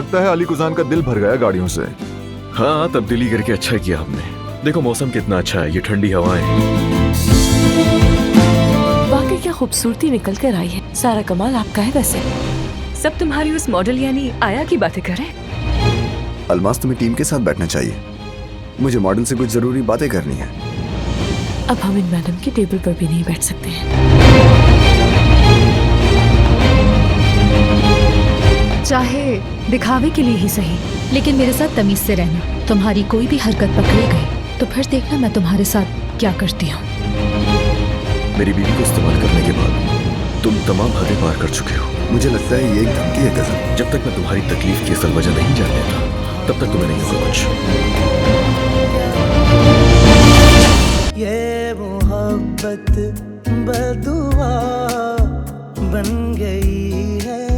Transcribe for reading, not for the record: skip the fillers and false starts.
लगता है अली कुजान का दिल भर गया गाड़ियों से। हाँ, तब्दीली करके अच्छा किया हमने। देखो मौसम कितना अच्छा है, ये ठंडी हवाएं। वाकई क्या खूबसूरती निकल कर आई है। सारा कमाल आपका है। वैसे सब तुम्हारी उस मॉडल यानी आया की बातें कर रहे हैं। अलमास, तुम्हें टीम के साथ बैठना चाहिए। मुझे मॉडल से कुछ जरूरी बातें करनी है। अब हम इन मैडम की टेबल पर भी नहीं बैठ सकते हैं। चाहे दिखावे के लिए ही सही, लेकिन मेरे साथ तमीज से रहना। तुम्हारी कोई भी हरकत पकड़ी गई तो फिर देखना मैं तुम्हारे साथ क्या करती हूँ। मेरी बीवी को इस्तेमाल करने के बाद तुम तमाम हदें पार कर चुके हो। मुझे लगता है ये एक धमकी है कसम। जब तक मैं तुम्हारी तकलीफ की असल वजह नहीं जान लेता तब तक तुम्हें नहीं होगा कुछ। ये मोहब्बत बदुआ बन गई है।